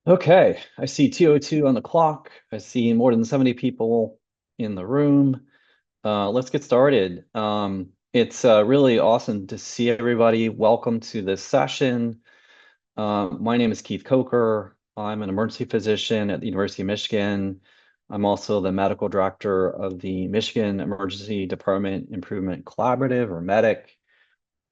Okay, I see 2:02 on the clock. I see more than 70 people in the room. Let's get started. It's really awesome to see everybody. Welcome to this session. My name is Keith Coker. I'm an emergency physician at the University of Michigan. I'm also the medical director of the Michigan Emergency Department Improvement Collaborative, or MEDIC.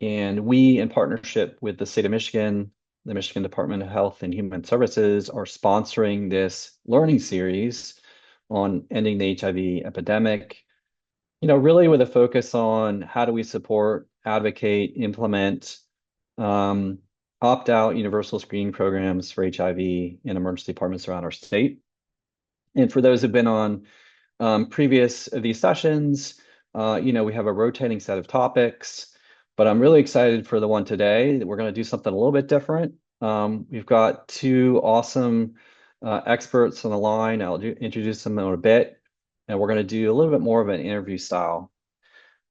And we, in partnership with the state of Michigan, the Michigan Department of Health and Human Services, are sponsoring this learning series on ending the HIV epidemic, really with a focus on how do we support, advocate, implement um, opt-out universal screening programs for HIV in emergency departments around our state. And for those who've been on previous of these sessions, we have a rotating set of topics, but I'm really excited for the one today. We're going to do something a little bit different. We've got two awesome experts on the line. Introduce them in a bit, and we're going to do a little bit more of an interview style.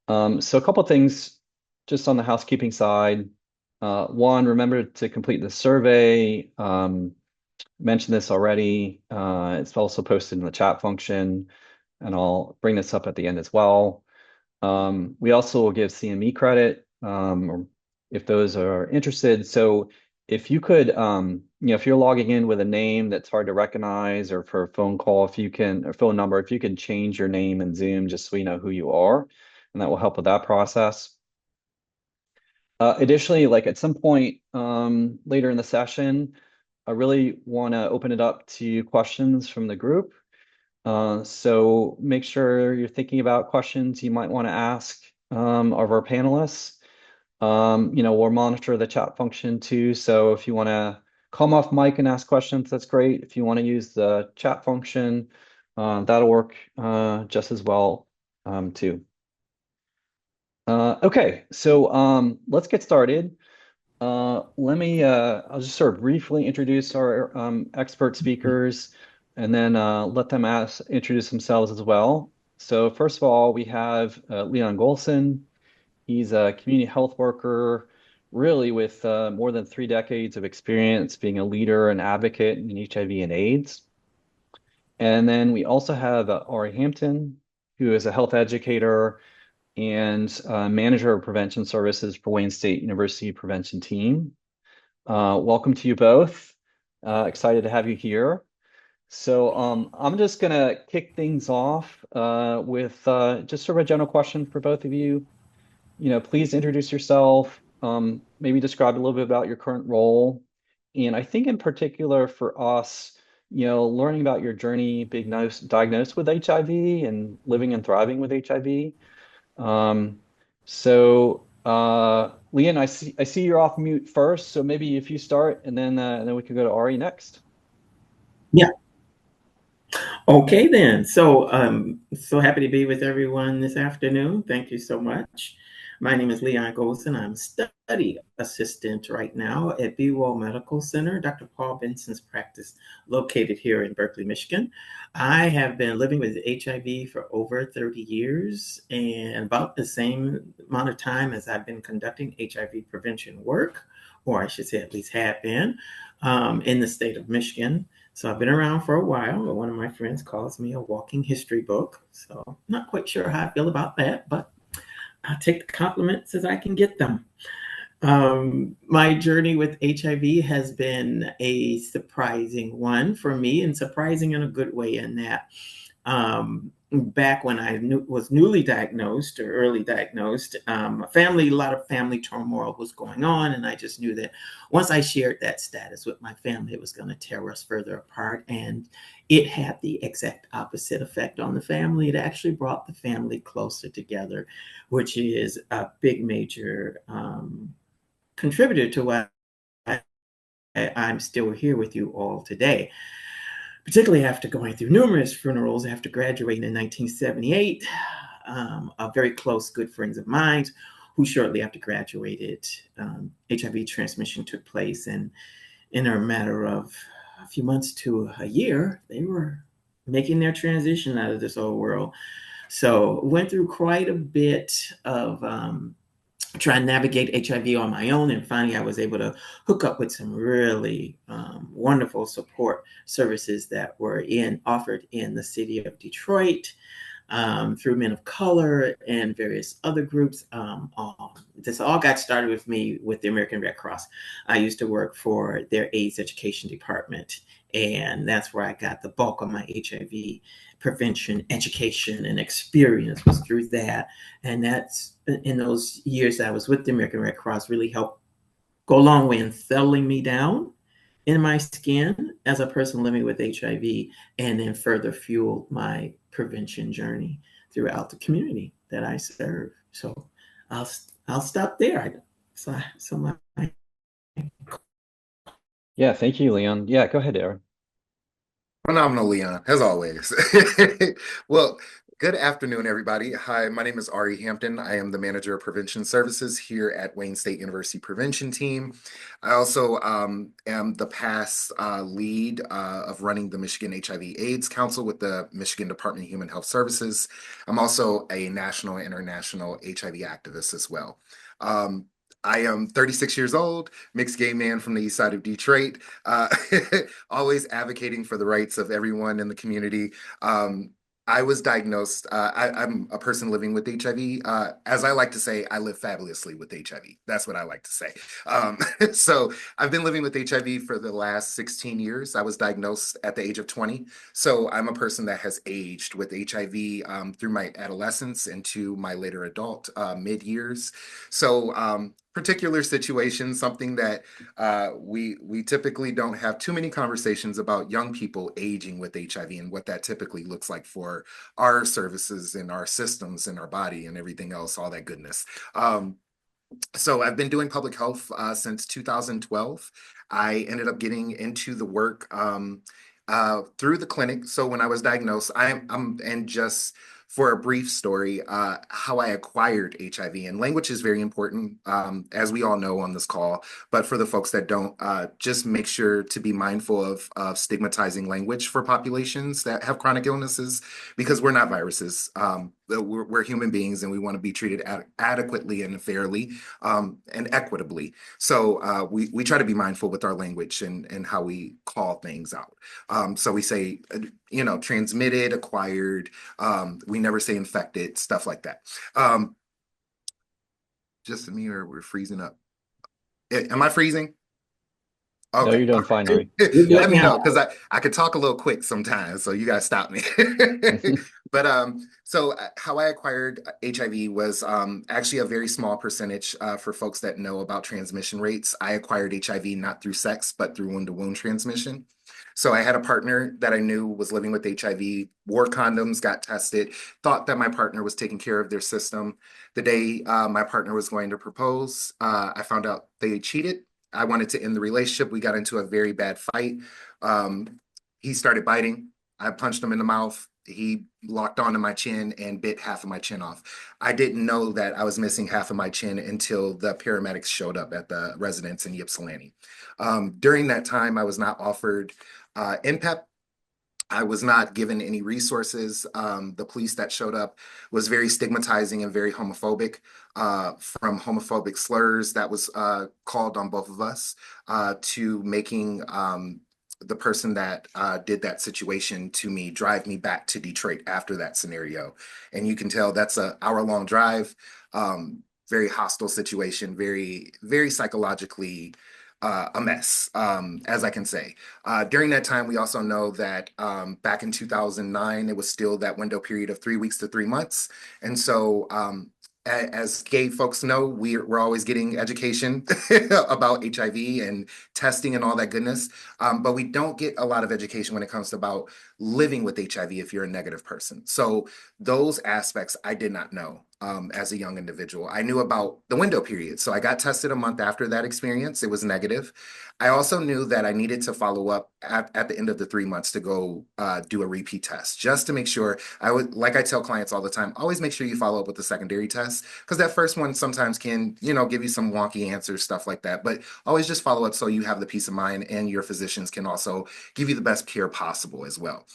So a couple of things just on the housekeeping side. One, remember to complete the survey. Mentioned this already. It's also posted in the chat function, and I'll bring this up at the end as well. We also will give CME credit, or if those are interested. So if you could, if you're logging in with a name that's hard to recognize, or for a phone call, if you can, or phone number, if you can change your name in Zoom just so we know who you are, and that will help with that process. Additionally, like at some point later in the session, I really want to open it up to questions from the group. So make sure you're thinking about questions you might want to ask of our panelists. We'll monitor the chat function too. So if you want to come off mic and ask questions, that's great. If you want to use the chat function, that'll work just as well too. Okay, so let's get started. I'll just sort of briefly introduce our expert speakers, and then let them introduce themselves as well. So first of all, we have Leon Golson. He's a community health worker, really with more than 3 decades of experience being a leader and advocate in HIV and AIDS. And then we also have Ari Hampton, who is a health educator and manager of prevention services for Wayne State University Prevention Team. Welcome to you both. Excited to have you here. So I'm just going to kick things off with just sort of a general question for both of you. Please introduce yourself, maybe describe a little bit about your current role. And I think in particular for us, learning about your journey being diagnosed with HIV and living and thriving with HIV. Um, Leon, I see you're off mute first, so maybe if you start, and then we can go to Ari next. Yeah. Okay then. So happy to be with everyone this afternoon. Thank you so much. My name is Leon Golson. I'm study assistant right now at BWO Medical Center, Dr. Paul Benson's practice, located here in Berkeley, Michigan. I have been living with HIV for over 30 years, and about the same amount of time as I've been conducting HIV prevention work, or I should say at least have been, in the state of Michigan. So I've been around for a while, but one of my friends calls me a walking history book. So I'm not quite sure how I feel about that, but I'll take the compliments as I can get them. My journey with HIV has been a surprising one for me, and surprising in a good way, in that back when I was newly diagnosed or early diagnosed, a lot of family turmoil was going on. And I just knew that once I shared that status with my family, it was going to tear us further apart. And it had the exact opposite effect on the family. It actually brought the family closer together, which is a big major contributor to why I'm still here with you all today, particularly after going through numerous funerals after graduating in 1978. A very close, good friends of mine who shortly after graduated, HIV transmission took place. And in a matter of a few months to a year, they were making their transition out of this old world. So went through quite a bit of try and navigate HIV on my own. And finally, I was able to hook up with some really wonderful support services that were offered in the city of Detroit, through Men of Color and various other groups. This all got started with me with the American Red Cross. I used to work for their AIDS education department, and that's where I got the bulk of my HIV prevention education and experience was through that. And that's in those years that I was with the American Red Cross really helped go a long way in settling me down in my skin as a person living with HIV, and then further fueled my prevention journey throughout the community that I serve. So I'll I'll stop there. So my Yeah, thank you, Leon. Yeah, go ahead, Aaron. Phenomenal, Leon, as always. Well, good afternoon, everybody. Hi, my name is Ari Hampton. I am the manager of prevention services here at Wayne State University Prevention Team. I also am the past lead of running the Michigan HIV/AIDS Council with the Michigan Department of Human Health Services. I'm also a national and international HIV activist as well. I am 36 years old, mixed gay man from the east side of Detroit, always advocating for the rights of everyone in the community. I was diagnosed, I'm a person living with HIV. As I like to say, I live fabulously with HIV. That's what I like to say. So I've been living with HIV for the last 16 years. I was diagnosed at the age of 20. So I'm a person that has aged with HIV through my adolescence into my later adult mid-years. So particular situation, something that we typically don't have too many conversations about young people aging with HIV and what that typically looks like for our services and our systems and our body and everything else, all that goodness. So I've been doing public health since 2012. I ended up getting into the work through the clinic. So when I was diagnosed, and just for a brief story, how I acquired HIV. And language is very important, as we all know on this call. But for the folks that don't, just make sure to be mindful of stigmatizing language for populations that have chronic illnesses, because we're not viruses. We're human beings, and we want to be treated adequately and fairly and equitably. So we try to be mindful with our language and how we call things out. So we say, transmitted, acquired. We never say infected, stuff like that. Just me, or we're freezing up. Am I freezing? No, Okay. you're doing fine, Ari. Yep. Let me know, because I could talk a little quick sometimes, so you gotta stop me. But so how I acquired HIV was actually a very small percentage for folks that know about transmission rates. I acquired HIV not through sex, but through wound-to-wound transmission. So I had a partner that I knew was living with HIV, wore condoms, got tested, thought that my partner was taking care of their system. The day my partner was going to propose, I found out they cheated. I wanted to end the relationship. We got into a very bad fight. He started biting. I punched him in the mouth. He locked onto my chin and bit half of my chin off. I didn't know that I was missing half of my chin until the paramedics showed up at the residence in Ypsilanti. During that time, I was not offered NPEP. I was not given any resources. The police that showed up was very stigmatizing and very homophobic, from homophobic slurs that was called on both of us to making the person that did that situation to me drive me back to Detroit after that scenario. And you can tell that's an hour-long drive, very hostile situation, very, very psychologically a mess, as I can say. During that time, we also know that back in 2009, it was still that window period of 3 weeks to 3 months. And so as gay folks know, we're always getting education about HIV and testing and all that goodness. But we don't get a lot of education when it comes to about living with HIV if you're a negative person. So those aspects I did not know as a young individual. I knew about the window period. So I got tested a month after that experience. It was negative. I also knew that I needed to follow up at the end of the 3 months to go do a repeat test, just to make sure. Like I tell clients all the time, always make sure you follow up with the secondary test, because that first one sometimes can, give you some wonky answers, stuff like that. But always just follow up so you have the peace of mind, and your physicians can also give you the best care possible as well.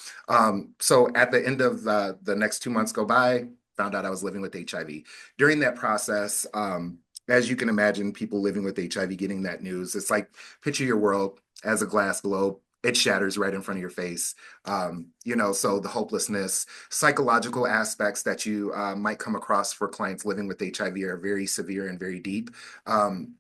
So at the end of the next 2 months go by, found out I was living with HIV. During that process, as you can imagine, people living with HIV getting that news, it's like picture your world as a glass globe. It shatters right in front of your face. So the hopelessness, psychological aspects that you might come across for clients living with HIV are very severe and very deep.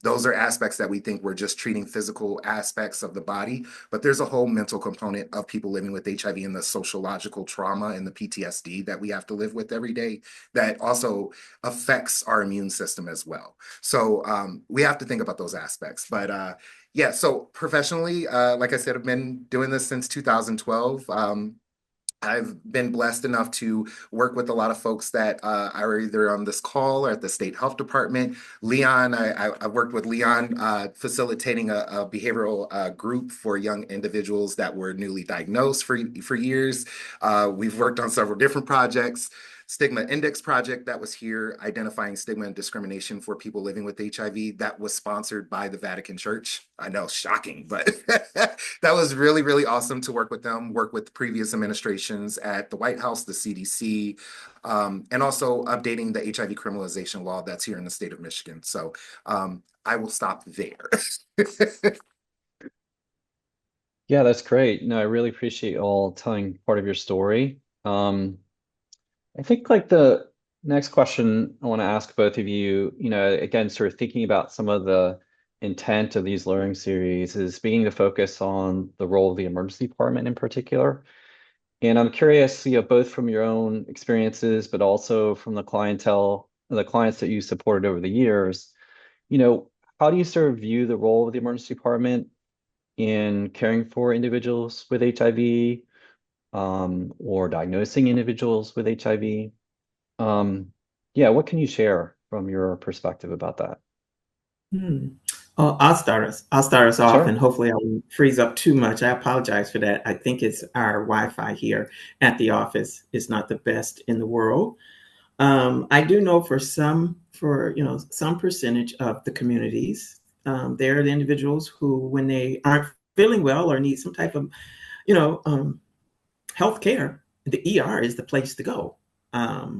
Those are aspects that we think we're just treating physical aspects of the body, but there's a whole mental component of people living with HIV and the sociological trauma and the PTSD that we have to live with every day that also affects our immune system as well. So we have to think about those aspects. But yeah, so professionally, like I said, I've been doing this since 2012. I've been blessed enough to work with a lot of folks that are either on this call or at the state health department. Leon, I worked with Leon facilitating a behavioral group for young individuals that were newly diagnosed for years. We've worked on several different projects. Stigma Index project that was here identifying stigma and discrimination for people living with HIV that was sponsored by the Vatican Church. I know, shocking, but that was really, really awesome to work with them, work with previous administrations at the White House, the CDC, and also updating the HIV criminalization law that's here in the state of Michigan. So I will stop there. Yeah, that's great. No, I really appreciate you all telling part of your story. I think like the next question I want to ask both of you, again, sort of thinking about some of the intent of these learning series is beginning to focus on the role of the emergency department in particular. And I'm curious, both from your own experiences, but also from the clients that you supported over the years, you know, how do you sort of view the role of the emergency department in caring for individuals with HIV, or diagnosing individuals with HIV? Yeah, what can you share from your perspective about that? Hmm. Oh, I'll start us. I'll start us off, and Sure. hopefully I won't freeze up too much. I apologize for that. I think it's our Wi-Fi here at the office is not the best in the world. I do know for some percentage of the communities, there are the individuals who, when they aren't feeling well or need some type of, you know, health care, the ER is the place to go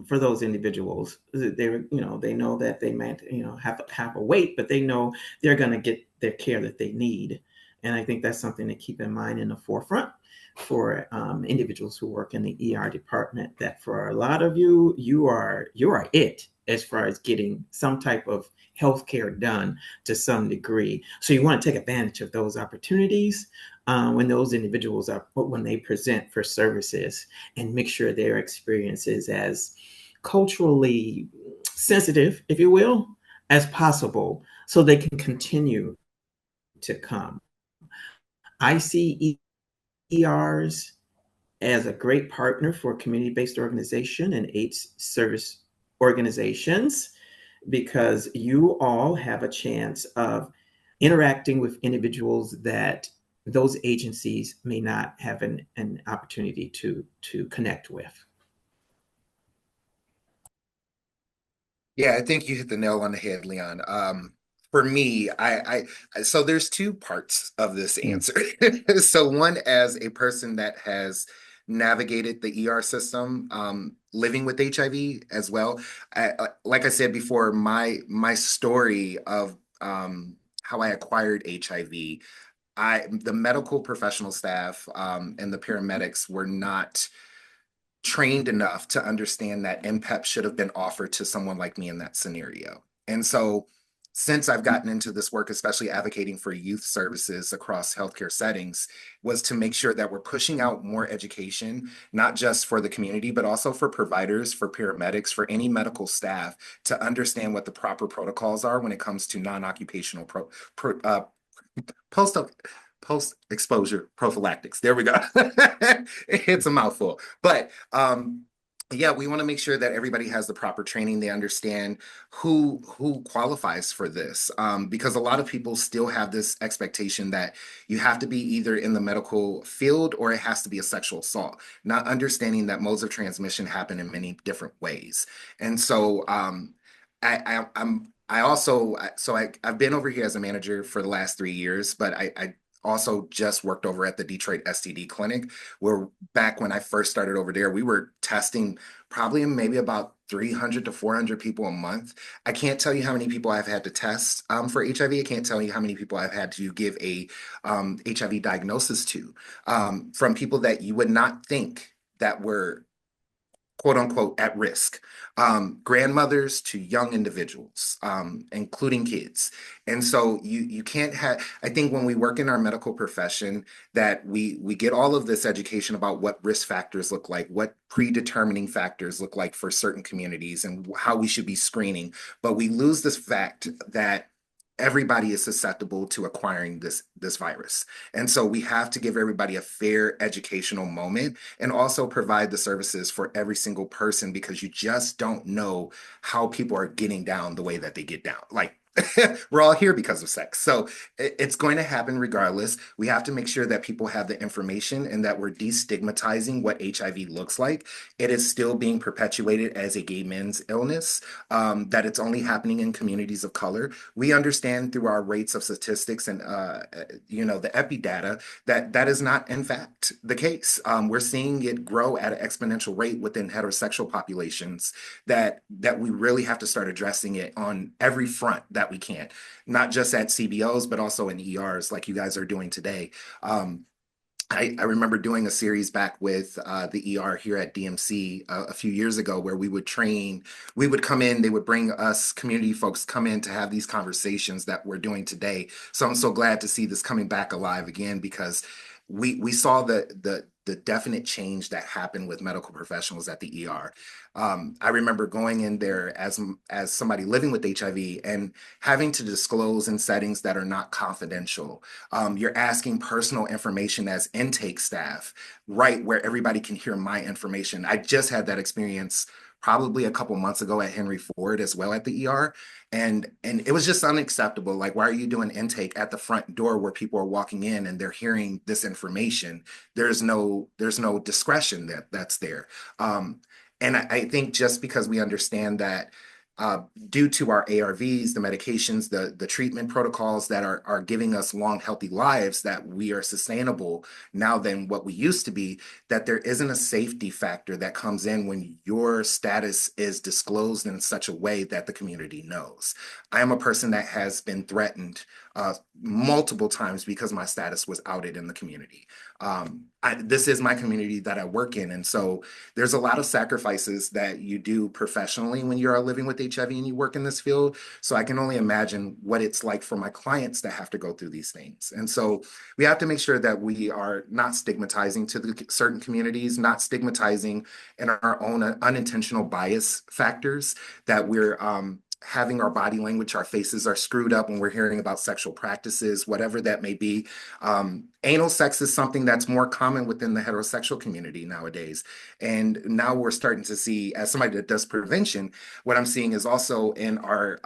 for those individuals. They know that they might, have a wait, but they know they're going to get their care that they need. And I think that's something to keep in mind in the forefront for individuals who work in the ER department. That for a lot of you, you are it as far as getting some type of health care done to some degree. So you want to take advantage of those opportunities when those individuals are when they present for services, and make sure their experience is as culturally sensitive, if you will, as possible, so they can continue to come. I see ERs as a great partner for community-based organization and AIDS service organizations, because you all have a chance of interacting with individuals that those agencies may not have an opportunity to connect with. Yeah, I think you hit the nail on the head, Leon. For me, so there's two parts of this Mm. answer. So one, as a person that has navigated the ER system, living with HIV as well. Like I said before, my story of how I acquired HIV, the medical professional staff and the paramedics were not trained enough to understand that MPEP should have been offered to someone like me in that scenario. And so, since I've gotten into this work, especially advocating for youth services across healthcare settings, was to make sure that we're pushing out more education, not just for the community, but also for providers, for paramedics, for any medical staff to understand what the proper protocols are when it comes to non-occupational post post exposure prophylactics. There we go. It's a mouthful, but yeah, we want to make sure that everybody has the proper training. They understand who qualifies for this, because a lot of people still have this expectation that you have to be either in the medical field or it has to be a sexual assault, not understanding that modes of transmission happen in many different ways. And so I also I've been over here as a manager for the last 3 years, but I also just worked over at the Detroit STD clinic, where back when I first started over there, we were testing probably maybe about 300 to 400 people a month. I can't tell you how many people I've had to test for HIV. I can't tell you how many people I've had to give a HIV diagnosis to, from people that you would not think that were quote unquote at risk, grandmothers to young individuals, including kids. And so you can't have, I think when we work in our medical profession, that we get all of this education about what risk factors look like, what predetermining factors look like for certain communities and how we should be screening. But we lose this fact that everybody is susceptible to acquiring this virus. And so we have to give everybody a fair educational moment and also provide the services for every single person, because you just don't know how people are getting down the way that they get down. Like, we're all here because of sex. So it's going to happen regardless. We have to make sure that people have the information and that we're destigmatizing what HIV looks like. It is still being perpetuated as a gay men's illness, that it's only happening in communities of color. We understand through our rates of statistics and, the epi data that that is not, in fact, the case. We're seeing it grow at an exponential rate within heterosexual populations, that we really have to start addressing it on every front that we can, not just at CBOs, but also in ERs like you guys are doing today. I remember doing a series back with the ER here at DMC a few years ago, where we would train, we would come in, they would bring us community folks come in to have these conversations that we're doing today. So I'm so glad to see this coming back alive again, because we saw the definite change that happened with medical professionals at the ER. I remember going in there as somebody living with HIV and having to disclose in settings that are not confidential. You're asking personal information as intake staff, right where everybody can hear my information. I just had that experience probably a couple months ago at Henry Ford as well at the ER. And it was just unacceptable. Like, why are you doing intake at the front door where people are walking in and they're hearing this information? There's no discretion that's there. And I think just because we understand that, due to our ARVs, the medications, the treatment protocols that are giving us long, healthy lives, that we are sustainable now than what we used to be, that there isn't a safety factor that comes in when your status is disclosed in such a way that the community knows. I am a person that has been threatened multiple times because my status was outed in the community. This is my community that I work in. And so there's a lot of sacrifices that you do professionally when you're living with HIV and you work in this field. So I can only imagine what it's like for my clients that have to go through these things. And so we have to make sure that we are not stigmatizing to the certain communities, not stigmatizing in our own unintentional bias factors, that we're having our body language, our faces are screwed up when we're hearing about sexual practices, whatever that may be. Anal sex is something that's more common within the heterosexual community nowadays. And now we're starting to see, as somebody that does prevention, what I'm seeing is also in our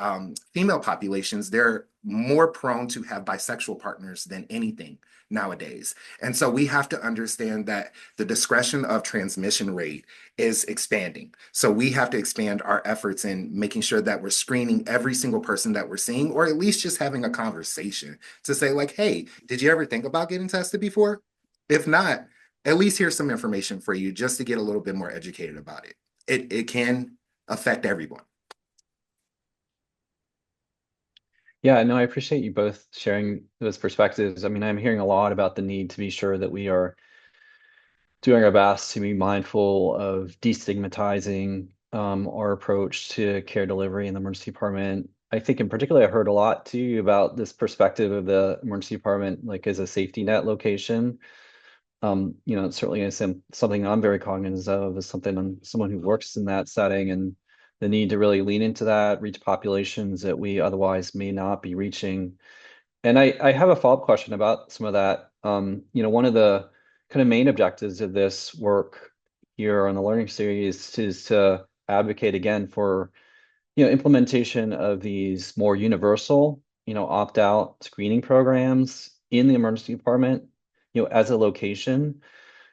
female populations, they're more prone to have bisexual partners than anything nowadays. And so we have to understand that the discretion of transmission rate is expanding. So we have to expand our efforts in making sure that we're screening every single person that we're seeing, or at least just having a conversation to say, like, hey, did you ever think about getting tested before? If not, at least here's some information for you just to get a little bit more educated about it. It can affect everyone. Yeah, no, I appreciate you both sharing those perspectives. I mean, I'm hearing a lot about the need to be sure that we are doing our best to be mindful of destigmatizing our approach to care delivery in the emergency department. I think in particular, I heard a lot too about this perspective of the emergency department, like as a safety net location. It certainly is something I'm very cognizant of, as someone who works in that setting, and the need to really lean into that, reach populations that we otherwise may not be reaching. And I have a follow-up question about some of that. One of the kind of main objectives of this work here on the learning series is to advocate again for, implementation of these more universal, opt-out screening programs in the emergency department, as a location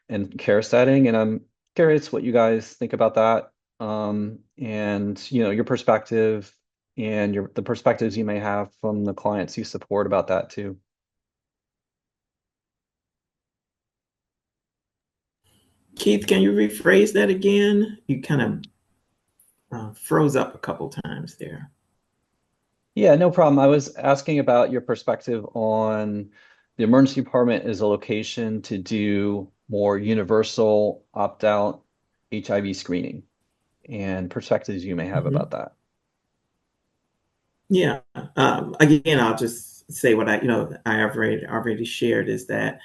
and care setting. And I'm curious what you guys think about that. And your perspective and the perspectives you may have from the clients you support about that too. Keith, can you rephrase that again? You kind of froze up a couple times there. Yeah, no problem. I was asking about your perspective on the emergency department as a location to do more universal opt-out HIV screening and perspectives you may have Mhm. about that. Yeah. Again, I'll just say what I already shared is that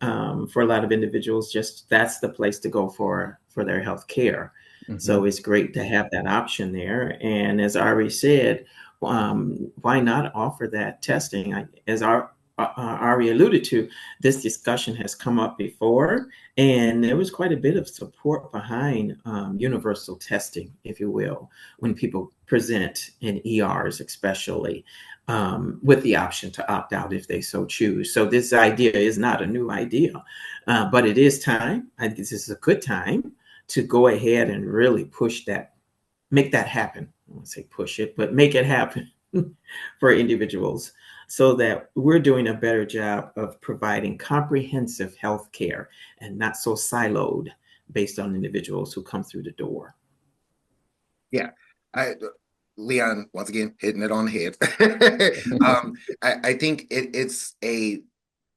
for a lot of individuals, just that's the place to go for their health care. So Hmm. it's great to have that option there. And as I already said, why not offer that testing? As our Ari alluded to, this discussion has come up before, and there was quite a bit of support behind universal testing, if you will, when people present in ERs, especially with the option to opt out if they so choose. So this idea is not a new idea, but it is time. I think this is a good time to go ahead and really push that, make that happen. I won't say push it, but make it happen for individuals so that we're doing a better job of providing comprehensive health care and not so siloed based on individuals who come through the door. Yeah. I, Leon, once again, hitting it on the head. I think it's a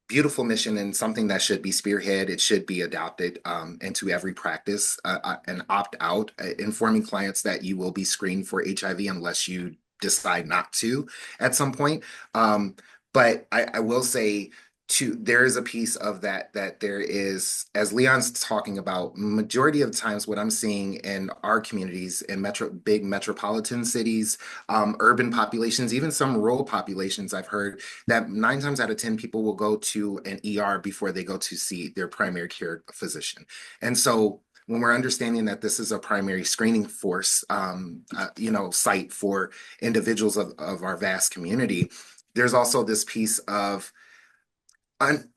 beautiful mission and something that should be spearhead. It should be adopted into every practice and opt out, informing clients that you will be screened for HIV unless you decide not to at some point. Um, but I will say there is a piece of that there is, as Leon's talking about, majority of the times what I'm seeing in our communities in big metropolitan cities, urban populations, even some rural populations, I've heard that 9 times out of 10 people will go to an ER before they go to see their primary care physician. And so when we're understanding that this is a primary screening force, site for individuals of our vast community, there's also this piece of un,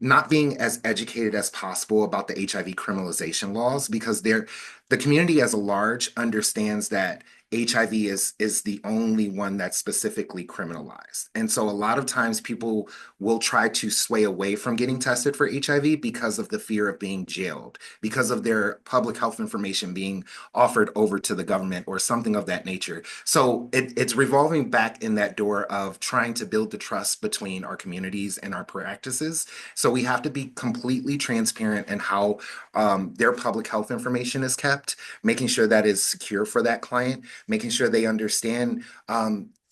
not being as educated as possible about the HIV criminalization laws because the community as a large understands that HIV is the only one that's specifically criminalized. And so a lot of times people will try to sway away from getting tested for HIV because of the fear of being jailed, because of their public health information being offered over to the government or something of that nature. So it's revolving back in that door of trying to build the trust between our communities and our practices. So we have to be completely transparent in how their public health information is kept, making sure that is secure for that client, making sure they understand,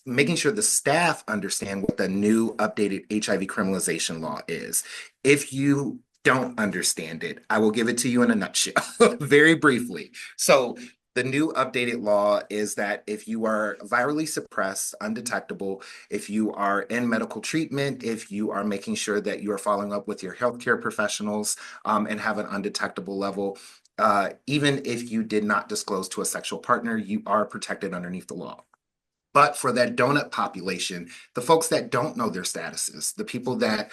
making sure the staff understand what the new updated HIV criminalization law is. If you don't understand it, I will give it to you in a nutshell, very briefly. So the new updated law is that if you are virally suppressed, undetectable, if you are in medical treatment, if you are making sure that you are following up with your healthcare professionals and have an undetectable level, even if you did not disclose to a sexual partner, you are protected underneath the law. But for that donut population, the folks that don't know their statuses, the people that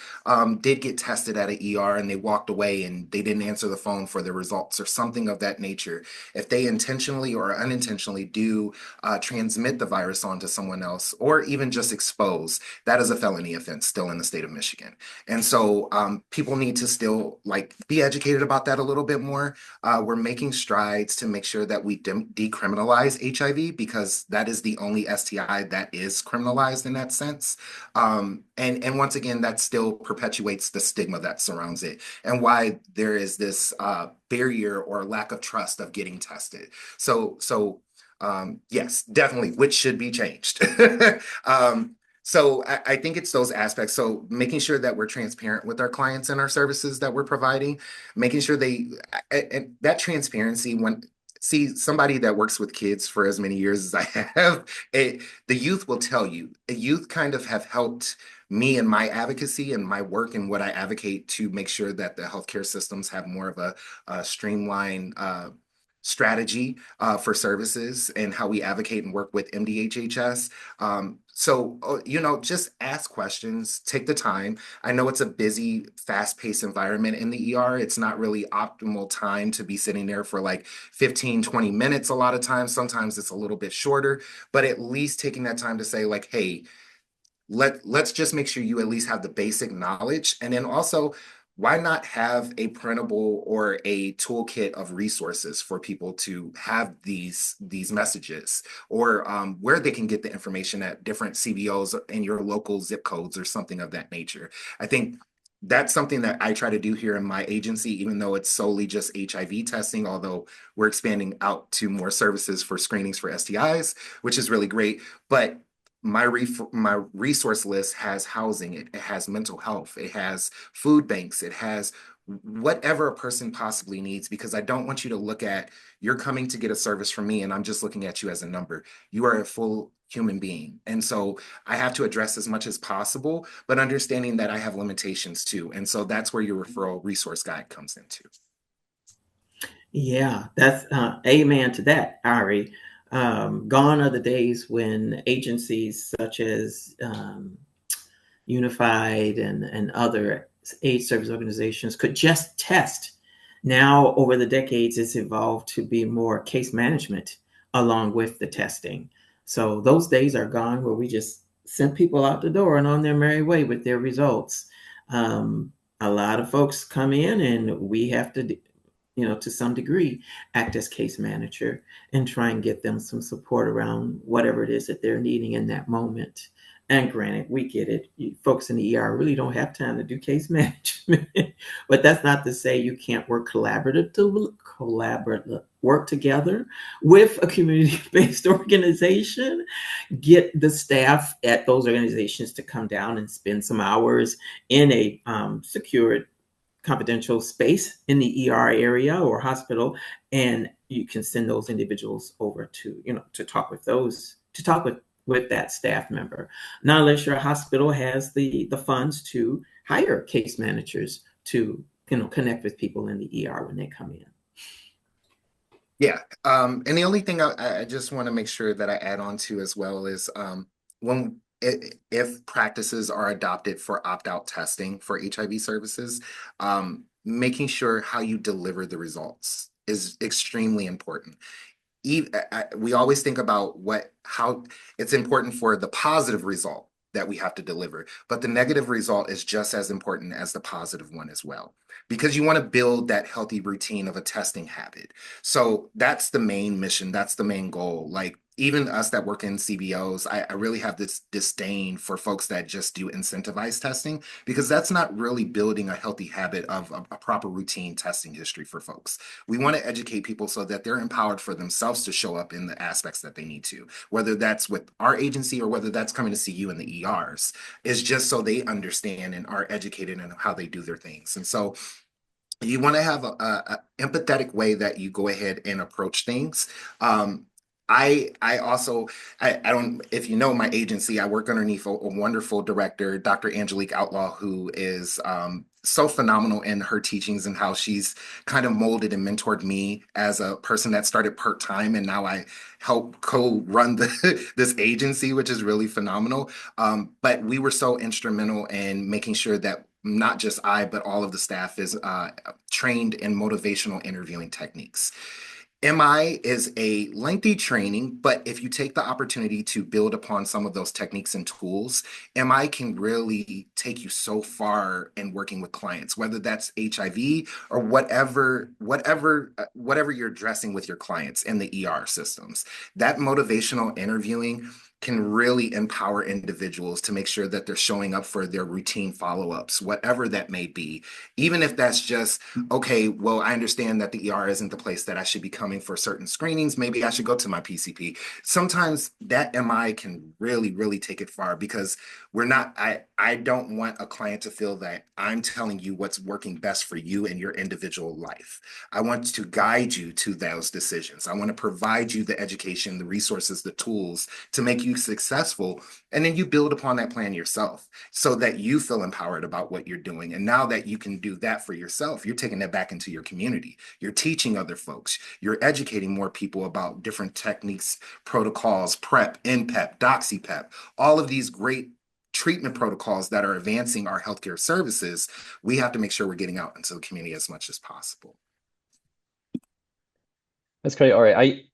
did get tested at an ER and they walked away and they didn't answer the phone for the results or something of that nature, if they intentionally or unintentionally do transmit the virus onto someone else or even just expose, that is a felony offense still in the state of Michigan. And so people need to still be educated about that a little bit more. We're making strides to make sure that we decriminalize HIV because that is the only STI that is criminalized in that sense. And once again, that still perpetuates the stigma that surrounds it and why there is this barrier or lack of trust of getting tested. So yes, definitely, which should be changed. So I think it's those aspects. So making sure that we're transparent with our clients and our services that we're providing, making sure and that transparency when see somebody that works with kids for as many years as I have, the youth will tell you. The youth kind of have helped me in my advocacy and my work and what I advocate to make sure that the healthcare systems have more of a streamlined strategy for services and how we advocate and work with MDHHS. Just ask questions, take the time. I know it's a busy, fast-paced environment in the ER. It's not really optimal time to be sitting there for like 15, 20 minutes a lot of times. Sometimes it's a little bit shorter, but at least taking that time to say like, hey, let's just make sure you at least have the basic knowledge. And then also why not have a printable or a toolkit of resources for people to have these messages, or where they can get the information at different CBOs in your local zip codes or something of that nature. I think that's something that I try to do here in my agency, even though it's solely just HIV testing, although we're expanding out to more services for screenings for STIs, which is really great. But my resource list has housing, it has mental health, it has food banks, it has whatever a person possibly needs, because I don't want you to look at, you're coming to get a service from me and I'm just looking at you as a number. You are a full human being. And so I have to address as much as possible, but understanding that I have limitations too. And so that's where your referral resource guide comes into. Yeah, that's amen to that, Ari. Gone are the days when agencies such as Unified and other AIDS service organizations could just test. Now, over the decades, it's evolved to be more case management along with the testing. So those days are gone where we just sent people out the door and on their merry way with their results. A lot of folks come in and we have to, to some degree, act as case manager and try and get them some support around whatever it is that they're needing in that moment. And granted, we get it. Folks in the ER really don't have time to do case management, but that's not to say you can't work work together with a community-based organization. Get the staff at those organizations to come down and spend some hours in a secured confidential space in the ER area or hospital, and you can send those individuals over to, to talk with that staff member. Not unless your hospital has the funds to hire case managers to, connect with people in the ER when they come in. Yeah. And the only thing I just want to make sure that I add on to as well is if practices are adopted for opt-out testing for HIV services, making sure how you deliver the results is extremely important. We always think about how it's important for the positive result that we have to deliver, but the negative result is just as important as the positive one as well, because you want to build that healthy routine of a testing habit. So that's the main mission, that's the main goal. Like, even us that work in CBOs, I really have this disdain for folks that just do incentivized testing, because that's not really building a healthy habit of a proper routine testing history for folks. We want to educate people so that they're empowered for themselves to show up in the aspects that they need to, whether that's with our agency or whether that's coming to see you in the ERs, is just so they understand and are educated in how they do their things. And so you want to have a empathetic way that you go ahead and approach things. I also, I don't, if you know my agency, I work underneath a wonderful director, Dr. Angelique Outlaw, who is so phenomenal in her teachings and how she's kind of molded and mentored me as a person that started part-time, and now I help co-run this agency, which is really phenomenal. But we were so instrumental in making sure that not just I, but all of the staff is trained in motivational interviewing techniques. MI is a lengthy training, but if you take the opportunity to build upon some of those techniques and tools, MI can really take you so far in working with clients, whether that's HIV or whatever you're addressing with your clients in the ER systems. That motivational interviewing can really empower individuals to make sure that they're showing up for their routine follow-ups, whatever that may be. Even if that's just, okay, well, I understand that the ER isn't the place that I should be coming for certain screenings. Maybe I should go to my PCP. Sometimes that MI can really, really take it far, because I don't want a client to feel that I'm telling you what's working best for you in your individual life. I want to guide you to those decisions. I want to provide you the education, the resources, the tools to make you successful. And then you build upon that plan yourself so that you feel empowered about what you're doing. And now that you can do that for yourself, you're taking that back into your community. You're teaching other folks. You're educating more people about different techniques, protocols, PrEP, NPEP, DoxyPEP, all of these great treatment protocols that are advancing our healthcare services. We have to make sure we're getting out into the community as much as possible. That's great. All right.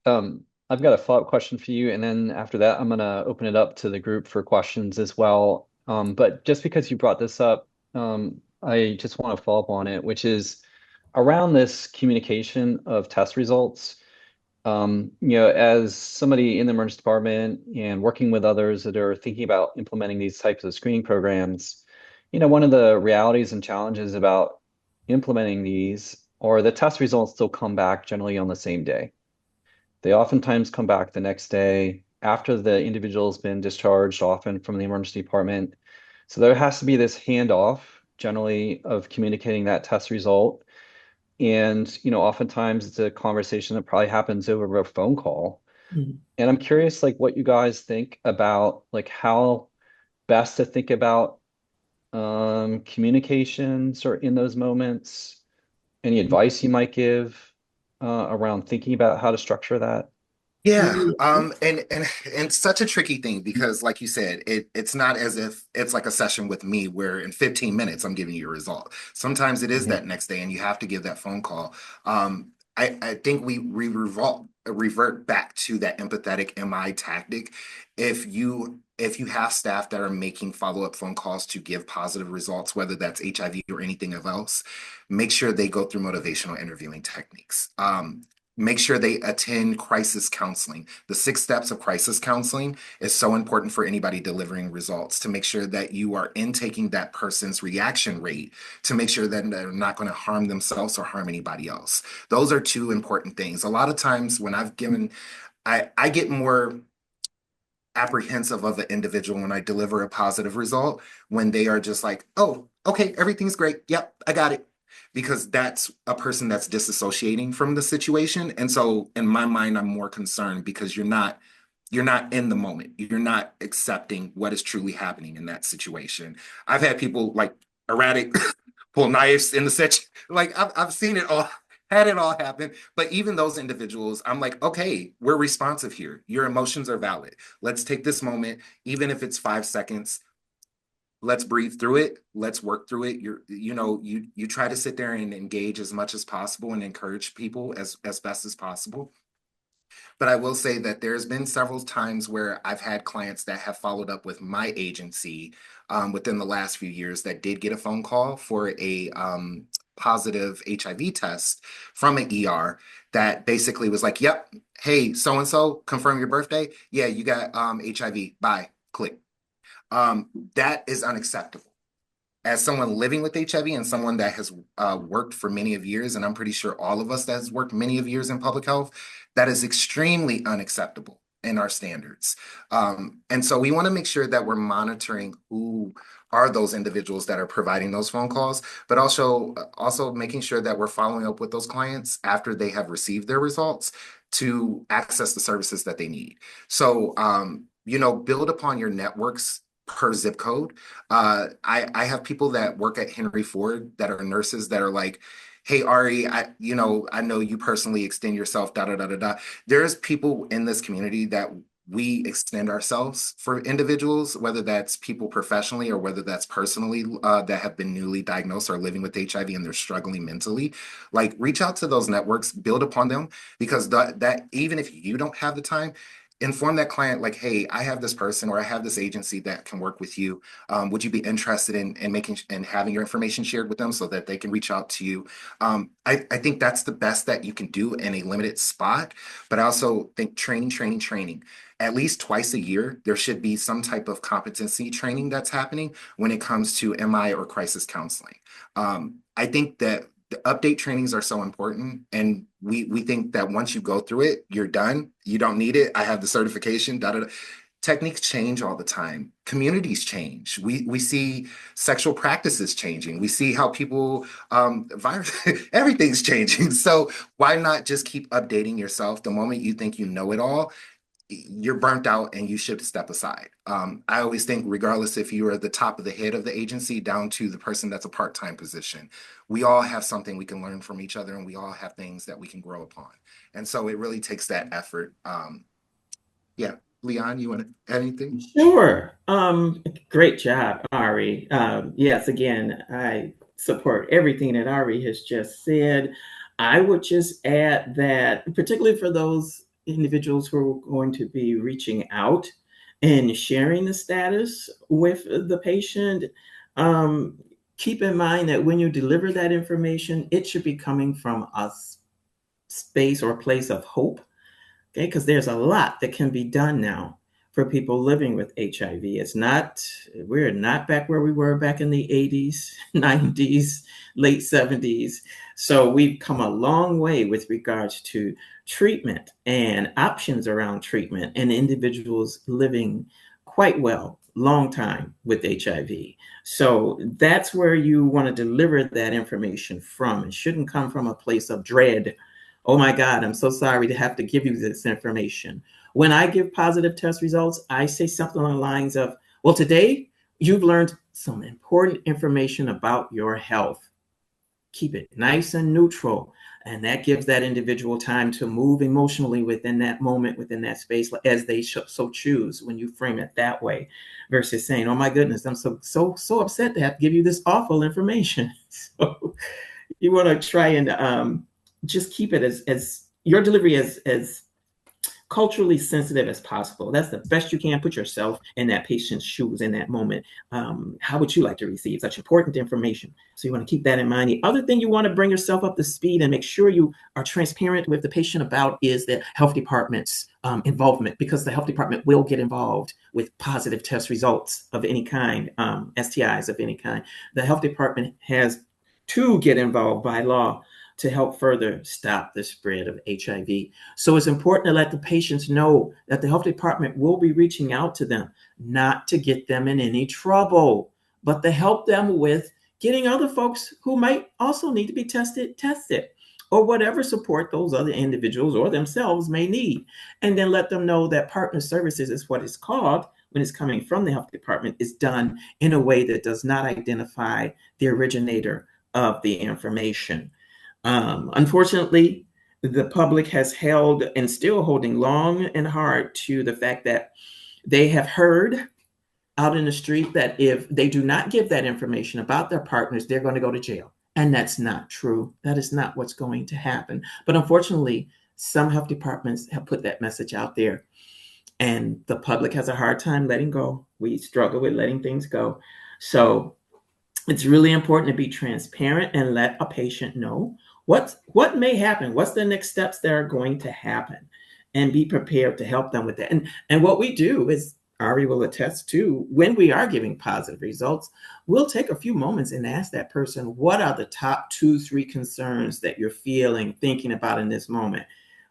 I've got a follow-up question for you, and then after that, I'm gonna open it up to the group for questions as well. But just because you brought this up, I just want to follow up on it, which is around this communication of test results. As somebody in the emergency department and working with others that are thinking about implementing these types of screening programs, one of the realities and challenges about implementing these are the test results still come back generally on the same day. They oftentimes come back the next day after the individual's been discharged, often from the emergency department. So there has to be this handoff generally of communicating that test result. And, oftentimes it's a conversation that probably happens over a phone call. Mhm. And I'm curious, like, what you guys think about, like, how best to think about communications or in those moments. Any advice you might give around thinking about how to structure that? Yeah, and such a tricky thing because, like you said, it's not as if it's like a session with me where in 15 minutes I'm giving you a result. Sometimes it is Mhm. that next day, and you have to give that phone call. I think we revert back to that empathetic MI tactic. If you have staff that are making follow-up phone calls to give positive results, whether that's HIV or anything else, make sure they go through motivational interviewing techniques. Make sure they attend crisis counseling. The 6 steps of crisis counseling is so important for anybody delivering results to make sure that you are intaking that person's reaction rate to make sure that they're not going to harm themselves or harm anybody else. Those are two important things. A lot of times when I get more apprehensive of an individual when I deliver a positive result when they are just like, oh, okay, everything's great. Yep, I got it. Because that's a person that's disassociating from the situation. And so in my mind, I'm more concerned because you're not in the moment. You're not accepting what is truly happening in that situation. I've had people like erratic pull knives in the set. Like I've seen it all, had it all happen. But even those individuals, I'm like, okay, we're responsive here. Your emotions are valid. Let's take this moment, even if it's 5 seconds. Let's breathe through it. Let's work through it. You try to sit there and engage as much as possible and encourage people as best as possible. But I will say that there's been several times where I've had clients that have followed up with my agency within the last few years that did get a phone call for a positive HIV test from an ER that basically was like, yep, hey, so and so, confirm your birthday. Yeah, you got HIV. Bye. Click. That is unacceptable as someone living with HIV and someone that has worked for many of years, and I'm pretty sure all of us that has worked many of years in public health, that is extremely unacceptable in our standards. And so we want to make sure that we're monitoring who are those individuals that are providing those phone calls, but also making sure that we're following up with those clients after they have received their results to access the services that they need. So, build upon your networks per zip code. I have people that work at Henry Ford that are nurses that are like, hey Ari, I know you personally extend yourself, da da da da da. There's people in this community that we extend ourselves for individuals, whether that's people professionally or whether that's personally that have been newly diagnosed or living with HIV and they're struggling mentally. Like reach out to those networks, build upon them, because that even if you don't have the time, inform that client like, hey, I have this person or I have this agency that can work with you. Would you be interested in making and having your information shared with them so that they can reach out to you? I think that's the best that you can do in a limited spot. But I also think training, training, training. At least twice a year, there should be some type of competency training that's happening when it comes to MI or crisis counseling. I think that the update trainings are so important, and we think that once you go through it, you're done. You don't need it. I have the certification. Da, da, da. Techniques change all the time. Communities change. We see sexual practices changing. We see how people virus everything's changing. So why not just keep updating yourself? The moment you think you know it all, you're burnt out and you should step aside. I always think, regardless if you are at the top of the head of the agency down to the person that's a part-time position, we all have something we can learn from each other and we all have things that we can grow upon. And so it really takes that effort. Yeah, Leon, you want to add anything? Sure. Great job, Ari. Yes, again, I support everything that Ari has just said. I would just add that, particularly for those individuals who are going to be reaching out and sharing the status with the patient, um, keep in mind that when you deliver that information, it should be coming from a space or place of hope. Okay, because there's a lot that can be done now for people living with HIV. We're not back where we were back in the 80s, 90s, late 70s. So we've come a long way with regards to treatment and options around treatment and individuals living quite well, long time with HIV. So that's where you want to deliver that information from. It shouldn't come from a place of dread. Oh my God, I'm so sorry to have to give you this information. When I give positive test results, I say something along the lines of, well, today you've learned some important information about your health. Keep it nice and neutral. And that gives that individual time to move emotionally within that moment, within that space, as they so choose when you frame it that way, versus saying, oh my goodness, I'm so upset to have to give you this awful information. So you want to try and just keep it as your delivery as culturally sensitive as possible. That's the best you can. Put yourself in that patient's shoes in that moment. How would you like to receive such important information? So you want to keep that in mind. The other thing you want to bring yourself up to speed and make sure you are transparent with the patient about is the health department's involvement, because the health department will get involved with positive test results of any kind, STIs of any kind. The health department has to get involved by law to help further stop the spread of HIV. So it's important to let the patients know that the health department will be reaching out to them, not to get them in any trouble, but to help them with getting other folks who might also need to be tested, or whatever support those other individuals or themselves may need. And then let them know that partner services is what it's called when it's coming from the health department, is done in a way that does not identify the originator of the information. Unfortunately, the public has held and still holding long and hard to the fact that they have heard out in the street that if they do not give that information about their partners, they're going to go to jail. And that's not true. That is not what's going to happen. But unfortunately, some health departments have put that message out there, and the public has a hard time letting go. We struggle with letting things go. So it's really important to be transparent and let a patient know what may happen, what's the next steps that are going to happen, and be prepared to help them with that. And what we do is, Ari will attest to, when we are giving positive results, we'll take a few moments and ask that person, what are the top 2-3 concerns that you're feeling, thinking about in this moment?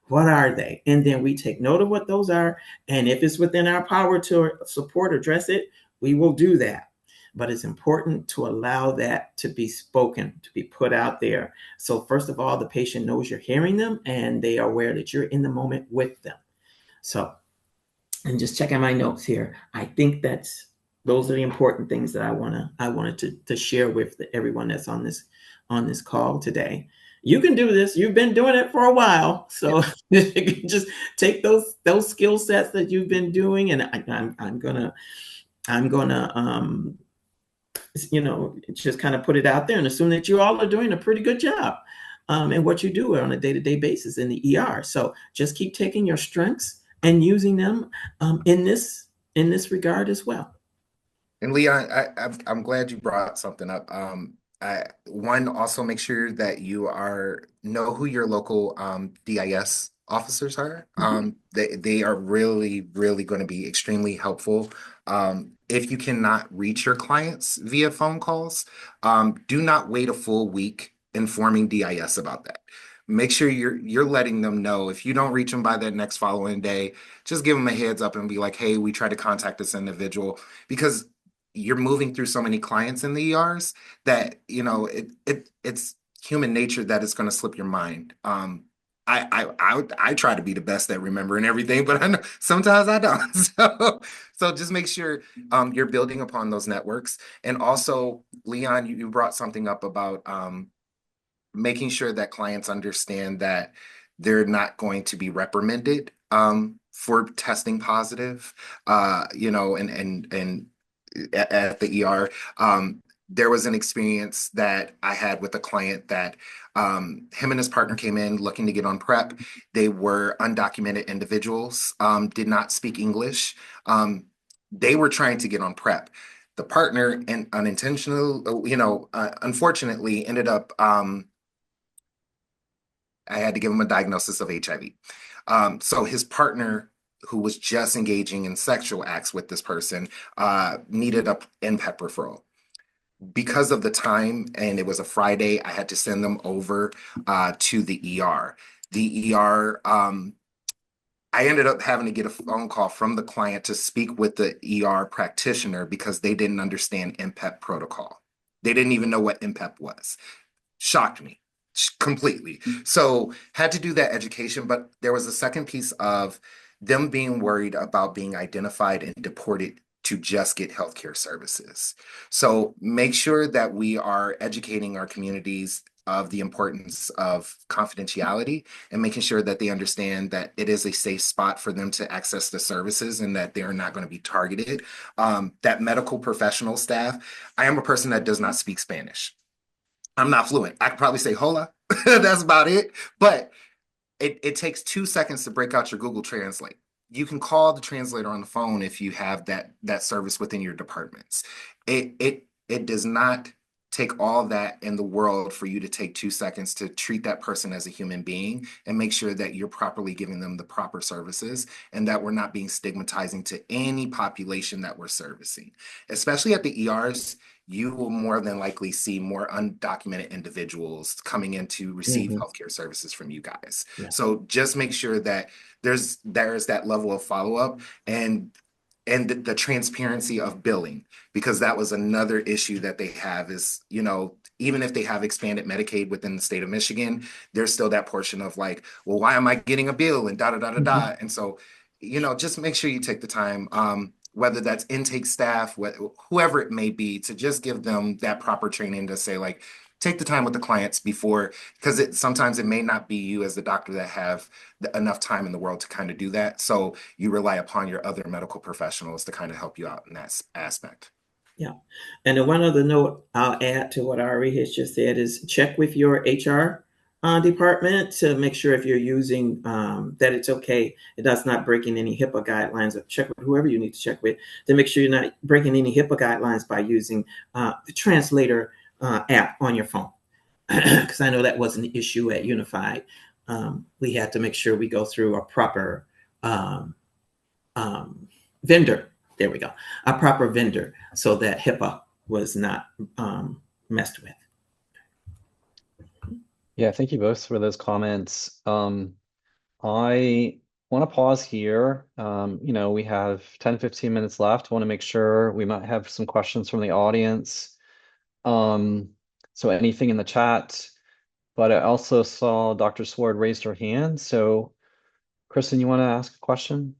What are they? And then we take note of what those are. And if it's within our power to support or address it, we will do that. But it's important to allow that to be spoken, to be put out there. So first of all, the patient knows you're hearing them and they are aware that you're in the moment with them. So, and just checking my notes here, I think those are the important things that I wanted to share with everyone that's on this call today. You can do this. You've been doing it for a while, so you can just take those skill sets that you've been doing, and I'm gonna just kind of put it out there and assume that you all are doing a pretty good job in what you do on a day-to-day basis in the ER. So just keep taking your strengths and using them in this regard as well. And Leon, I'm glad you brought something up. One, also make sure that you know who your local DIS officers are. They are really, really going to be extremely helpful. If you cannot reach your clients via phone calls, do not wait a full week informing DIS about that. Make sure you're letting them know. If you don't reach them by that next following day, just give them a heads up and be like, hey, we tried to contact this individual, because you're moving through so many clients in the ERs that, it's human nature that it's going to slip your mind. I try to be the best at remembering everything, but I know sometimes I don't. So just make sure you're building upon those networks. And also, Leon, you brought something up about making sure that clients understand that they're not going to be reprimanded for testing positive, and at the ER. There was an experience that I had with a client that him and his partner came in looking to get on PrEP. They were undocumented individuals, did not speak English. They were trying to get on PrEP. The partner and unintentional, unfortunately ended up, I had to give him a diagnosis of HIV. So his partner, who was just engaging in sexual acts with this person, needed a NPEP referral. Because of the time, and it was a Friday, I had to send them over to the ER. The ER, I ended up having to get a phone call from the client to speak with the ER practitioner because they didn't understand NPEP protocol. They didn't even know what NPEP was. Shocked me completely. So had to do that education, but there was a second piece of them being worried about being identified and deported to just get healthcare services. So make sure that we are educating our communities of the importance of confidentiality and making sure that they understand that it is a safe spot for them to access the services and that they're not going to be targeted. That medical professional staff, I am a person that does not speak Spanish. I'm not fluent. I could probably say hola. That's about it. But it takes 2 seconds to break out your Google Translate. You can call the translator on the phone if you have that service within your departments. It does not take all that in the world for you to take 2 seconds to treat that person as a human being and make sure that you're properly giving them the proper services and that we're not being stigmatizing to any population that we're servicing. Especially at the ERs, you will more than likely see more undocumented individuals coming in to receive Mhm. healthcare services from you guys. Yeah. So just make sure that there's that level of follow-up and the transparency of billing, because that was another issue that they have is, even if they have expanded Medicaid within the state of Michigan, there's still that portion of like, well, why am I getting a bill and da da da da Mhm. da. And so, just make sure you take the time, whether that's intake staff, whoever it may be, to just give them that proper training to say like, take the time with the clients before, because sometimes it may not be you as the doctor that have enough time in the world to kind of do that. So you rely upon your other medical professionals to kind of help you out in that aspect. Yeah. And then one other note I'll add to what Ari has just said is check with your HR department to make sure if you're using that it's okay. It does not breaking any HIPAA guidelines. Or check with whoever you need to check with to make sure you're not breaking any HIPAA guidelines by using the translator app on your phone. Because I know that was an issue at Unified. We had to make sure we go through a proper um, vendor. There we go. A proper vendor so that HIPAA was not messed with. Yeah, thank you both for those comments. I want to pause here. We have 10, 15 minutes left. I want to make sure we might have some questions from the audience. So anything in the chat, but I also saw Dr. Sword raised her hand. So Kristen, you want to ask a question?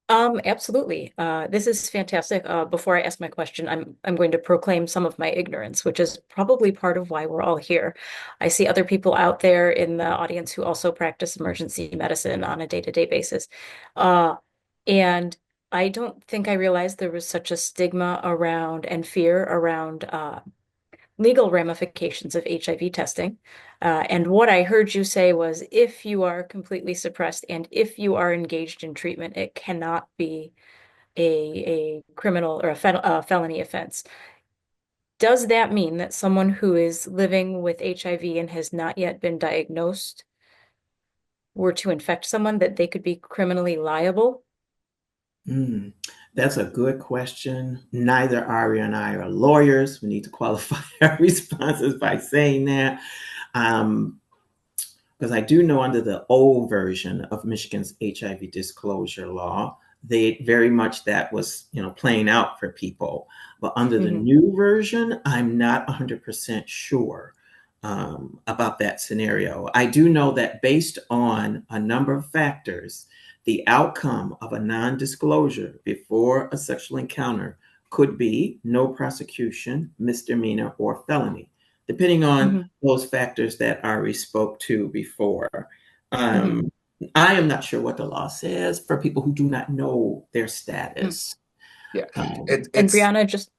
Absolutely. This is fantastic. Before I ask my question, I'm going to proclaim some of my ignorance, which is probably part of why we're all here. I see other people out there in the audience who also practice emergency medicine on a day-to-day basis. And I don't think I realized there was such a stigma around and fear around legal ramifications of HIV testing. And what I heard you say was if you are completely suppressed and if you are engaged in treatment, it cannot be a criminal or a felony offense. Does that mean that someone who is living with HIV and has not yet been diagnosed were to infect someone that they could be criminally liable? Mm, that's a good question. Neither Ari and I are lawyers. We need to qualify our responses by saying that. Because I do know under the old version of Michigan's HIV disclosure law, they very much that was playing out for people. But under the new version, I'm not 100% sure about that scenario. I do know that based on a number of factors, the outcome of a non-disclosure before a sexual encounter could be no prosecution, misdemeanor, or felony, depending on those factors that Ari spoke to before. I am not sure what the law says for people who do not know their status. Yeah, And Brianna, just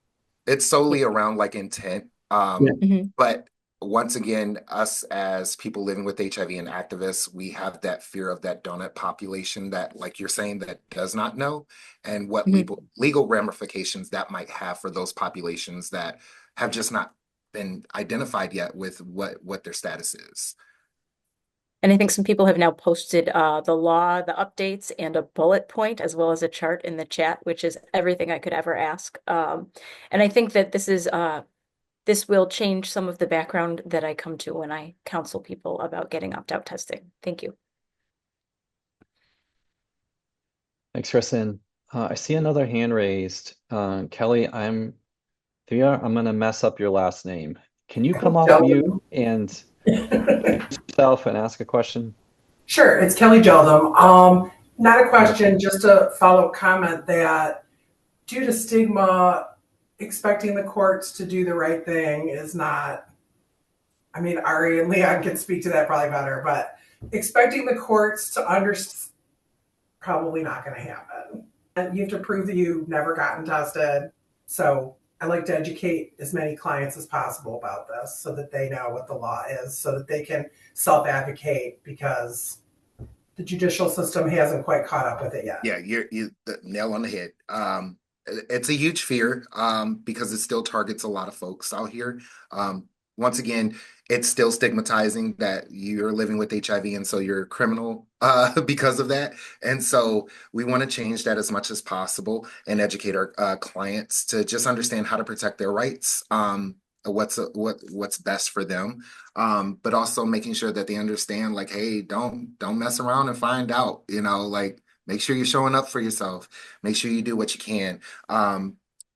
it's solely around like intent. Yeah. But once again, us as people living with HIV and activists, we have that fear of that donut population that, like you're saying, that does not know, and what Mhm. legal ramifications that might have for those populations that have just not been identified yet with what their status is. And I think some people have now posted the law, the updates, and a bullet point, as well as a chart in the chat, which is everything I could ever ask. And I think that this will change some of the background that I come to when I counsel people about getting opt-out testing. Thank you. Thanks, Kristen. I see another hand raised. Kelly, I'm going to mess up your last name. Can you come off mute and yourself and ask a question? Sure, it's Kelly Geldum. Not a question, Wonderful. just a follow-up comment that due to stigma, expecting the courts to do the right thing is not, I mean, Ari and Leon can speak to that probably better, but expecting the courts to understand, probably not going to happen. And you have to prove that you've never gotten tested. So I like to educate as many clients as possible about this so that they know what the law is, so that they can self-advocate, because the judicial system hasn't quite caught up with it yet. Yeah, you the nail on the head. It's a huge fear because it still targets a lot of folks out here. Once again, it's still stigmatizing that you're living with HIV and so you're a criminal because of that. And so we want to change that as much as possible and educate our clients to just understand how to protect their rights. What's best for them, but also making sure that they understand, like, hey, don't mess around and find out, like, make sure you're showing up for yourself, make sure you do what you can.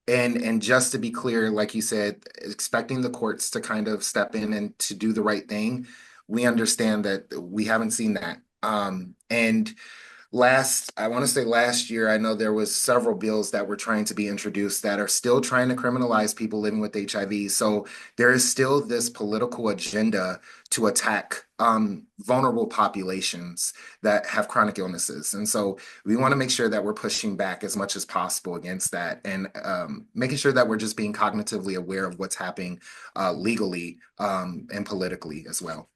And just to be clear, like you said, expecting the courts to kind of step in and to do the right thing, we understand that we haven't seen that. And I want to say last year, I know there was several bills that were trying to be introduced that are still trying to criminalize people living with HIV. So there is still this political agenda to attack vulnerable populations that have chronic illnesses. And so we want to make sure that we're pushing back as much as possible against that, and making sure that we're just being cognitively aware of what's happening legally and politically as well.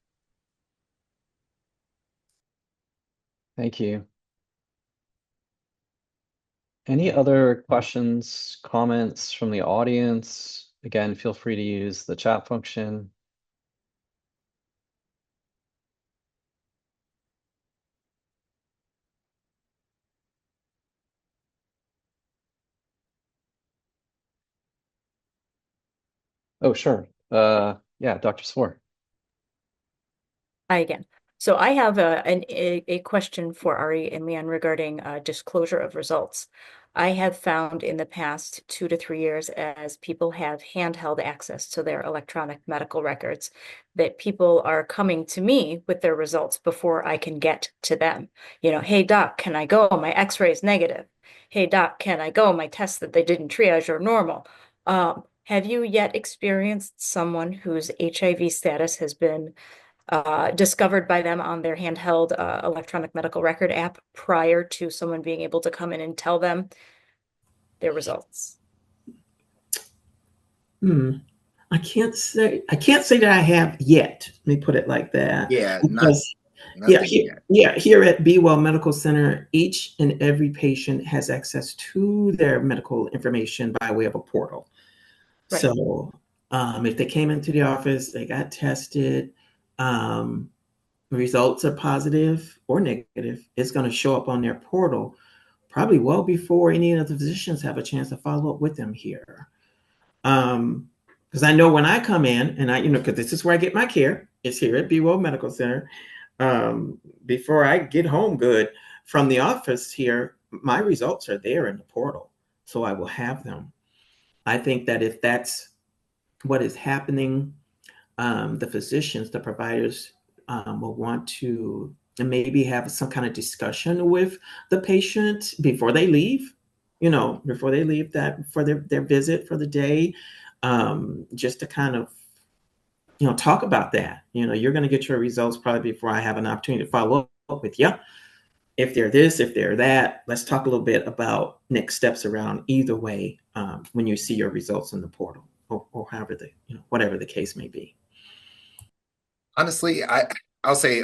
Thank you. Any other questions, comments from the audience? Again, feel free to use the chat function. Oh, sure. Yeah, Dr. Swore. Hi again. So I have a question for Ari and Leon regarding disclosure of results. I have found in the past 2 to 3 years, as people have handheld access to their electronic medical records, that people are coming to me with their results before I can get to them. Hey doc, can I go? My x-ray is negative. Hey doc, can I go? My tests that they didn't triage are normal. Have you yet experienced someone whose HIV status has been discovered by them on their handheld electronic medical record app prior to someone being able to come in and tell them their results? I can't say that I have yet. Let me put it like that. Yeah, Because nothing yet. here at Be Well Medical Center, each and every patient has access to their medical information by way of a portal. Right. So if they came into the office, they got tested, results are positive or negative, it's going to show up on their portal probably well before any of the physicians have a chance to follow up with them here. Because I know when I come in and because this is where I get my care, it's here at Be Well Medical Center. Before I get home good from the office here, my results are there in the portal. So I will have them. I think that if that's what is happening, the physicians, the providers will want to maybe have some kind of discussion with the patient before they leave, that for their visit for the day, just to kind of, talk about that. You're going to get your results probably before I have an opportunity to follow up with you. If they're this, if they're that, let's talk a little bit about next steps around either way when you see your results in the portal or however whatever the case may be. Honestly, I'll say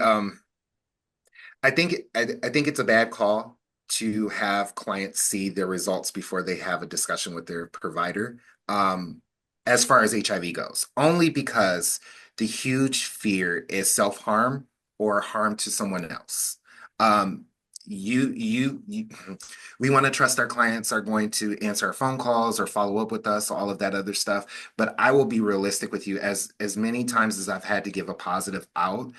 I think it's a bad call to have clients see their results before they have a discussion with their provider. Um, as far as HIV goes, only because the huge fear is self-harm or harm to someone else. Um, you we want to trust our clients are going to answer our phone calls or follow up with us, all of that other stuff. But I will be realistic with you, as many times as I've had to give a positive out,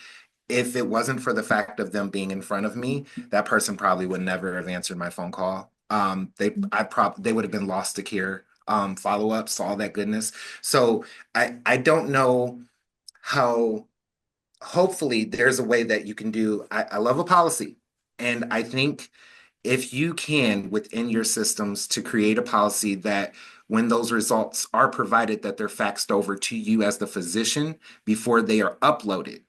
if it wasn't for the fact of them being in front of me, that person probably would never have answered my phone call. They would have been lost to care, follow-ups, all that goodness. So I don't know how. Hopefully, there's a way that you can do. I love a policy, and I think if you can within your systems to create a policy that when those results are provided, that they're faxed over to you as the physician before they are uploaded,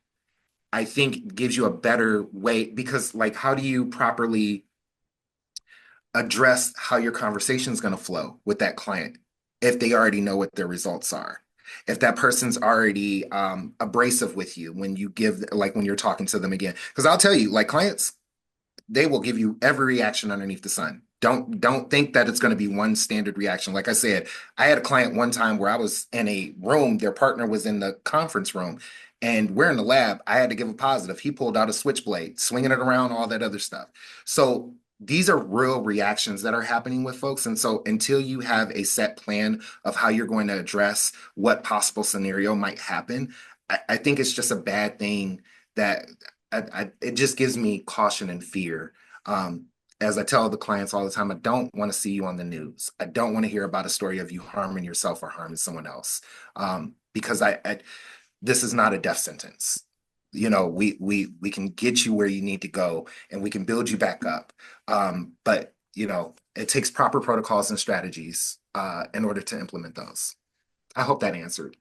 I think gives you a better way, because like how do you properly address how your conversation is going to flow with that client if they already know what their results are? If that person's already abrasive with you when you give, like when you're talking to them again, because I'll tell you, like clients, they will give you every reaction underneath the sun. Don't think that it's going to be one standard reaction. Like I said, I had a client one time where I was in a room, their partner was in the conference room, and we're in the lab. I had to give a positive. He pulled out a switchblade, swinging it around, all that other stuff. So these are real reactions that are happening with folks. And so until you have a set plan of how you're going to address what possible scenario might happen, I think it's just a bad thing that it just gives me caution and fear. As I tell the clients all the time, I don't want to see you on the news. I don't want to hear about a story of you harming yourself or harming someone else, because this is not a death sentence. You know, we can get you where you need to go, and we can build you back up. But you know, it takes proper protocols and strategies in order to implement those. I hope that answered.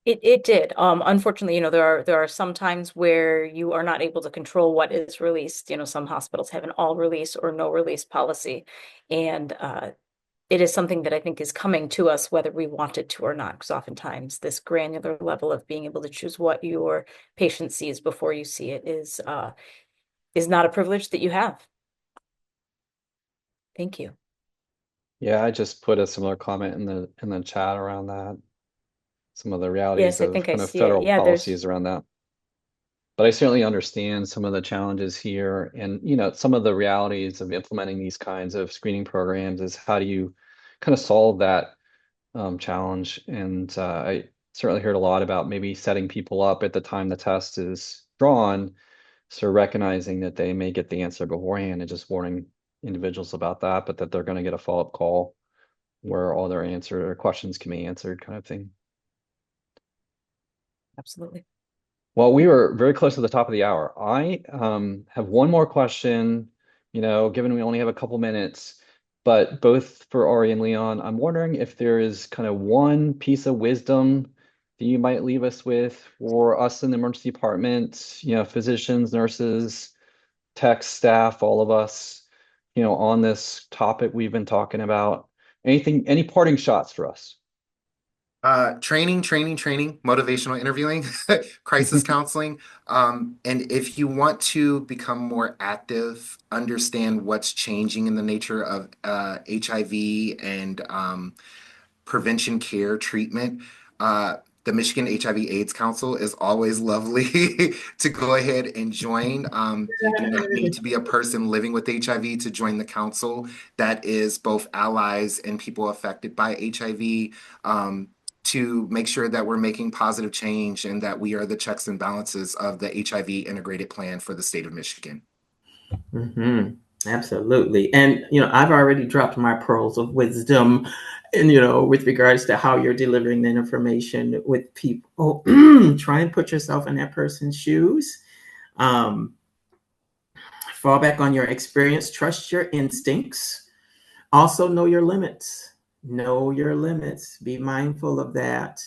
It did. Unfortunately, there are some times where you are not able to control what is released. Some hospitals have an all release or no release policy, and it is something that I think is coming to us whether we want it to or not. Because oftentimes, this granular level of being able to choose what your patient sees before you see it is not a privilege that you have. Thank you. Yeah, I just put a similar comment in the chat around that. Some of the realities Yes, I of think I kind of see it. federal Yeah, there's policies around that. But I certainly understand some of the challenges here, and some of the realities of implementing these kinds of screening programs is how do you kind of solve that challenge? And I certainly heard a lot about maybe setting people up at the time the test is drawn, so recognizing that they may get the answer beforehand and just warning individuals about that, but that they're going to get a follow-up call where all their answer or questions can be answered, kind of thing. absolutely. Well, we were very close to the top of the hour. I have one more question, given we only have a couple minutes, but both for Ari and Leon, I'm wondering if there is kind of one piece of wisdom that you might leave us with for us in the emergency department, physicians, nurses, tech staff, all of us, on this topic we've been talking about. Anything, any parting shots for us? Training, motivational interviewing, crisis counseling. And if you want to become more active, understand what's changing in the nature of HIV and prevention care treatment. The Michigan HIV/AIDS Council is always lovely to go ahead and join. You do not need to be a person living with HIV to join the council. That is both allies and people affected by HIV. To make sure that we're making positive change and that we are the checks and balances of the HIV integrated plan for the state of Michigan. Mm-hmm. Absolutely. And, I've already dropped my pearls of wisdom and, with regards to how you're delivering the information with people. Try and put yourself in that person's shoes. Fall back on your experience, trust your instincts. Also know your limits. Know your limits. Be mindful of that.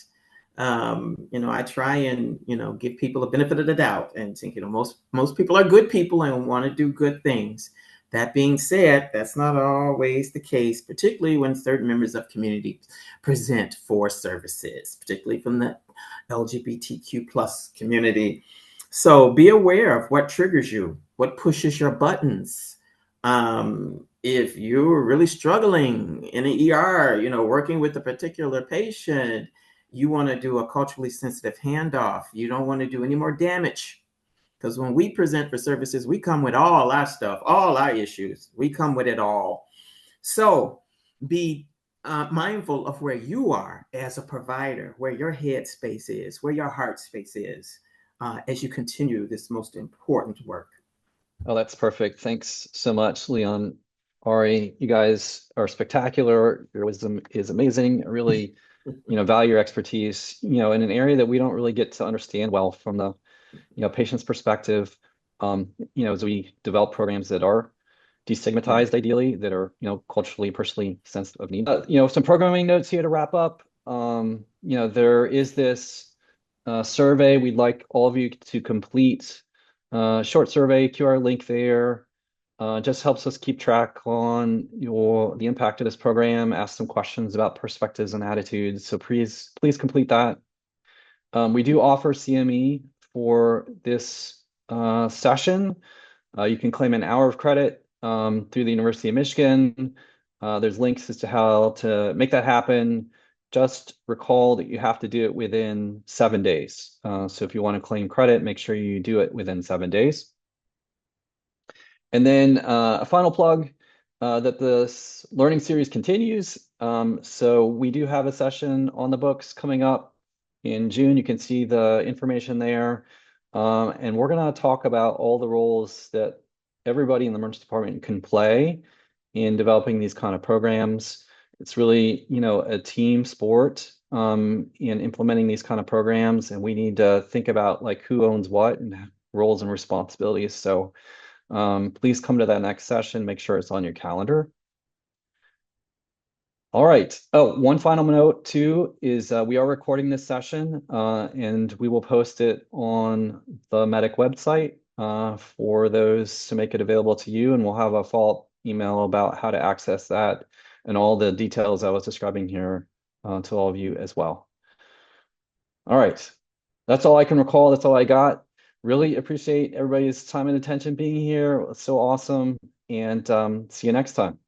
I try and, give people a benefit of the doubt and think, most people are good people and want to do good things. That being said, that's not always the case, particularly when certain members of community present for services, particularly from the LGBTQ plus community. So be aware of what triggers you, what pushes your buttons. If you're really struggling in an ER, working with a particular patient, you want to do a culturally sensitive handoff. You don't want to do any more damage. Because when we present for services, we come with all our stuff, all our issues. We come with it all. So be mindful of where you are as a provider, where your head space is, where your heart space is, as you continue this most important work. Oh, that's perfect. Thanks so much, Leon. Ari, you guys are spectacular. Your wisdom is amazing. I really, value your expertise, in an area that we don't really get to understand well from the, patient's perspective. As we develop programs that are destigmatized, ideally, that are, culturally, personally sensitive of need. Some programming notes here to wrap up. There is this survey we'd like all of you to complete. Short survey, QR link there. Just helps us keep track on the impact of this program, ask some questions about perspectives and attitudes. So please complete that. We do offer CME for this session. You can claim an hour of credit through the University of Michigan. There's links as to how to make that happen. Just recall that you have to do it within 7 days. So if you want to claim credit, make sure you do it within 7 days. And then a final plug that this learning series continues. So we do have a session on the books coming up in June. You can see the information there. And we're going to talk about all the roles that everybody in the emergency department can play in developing these kind of programs. It's really, a team sport in implementing these kind of programs. And we need to think about like who owns what and roles and responsibilities. So please come to that next session. Make sure it's on your calendar. All right. Oh, one final note too is we are recording this session and we will post it on the Medic website for those to make it available to you. And we'll have a follow-up email about how to access that and all the details I was describing here to all of you as well. All right. That's all I can recall. That's all I got. Really appreciate everybody's time and attention being here. It's so awesome. And see you next time.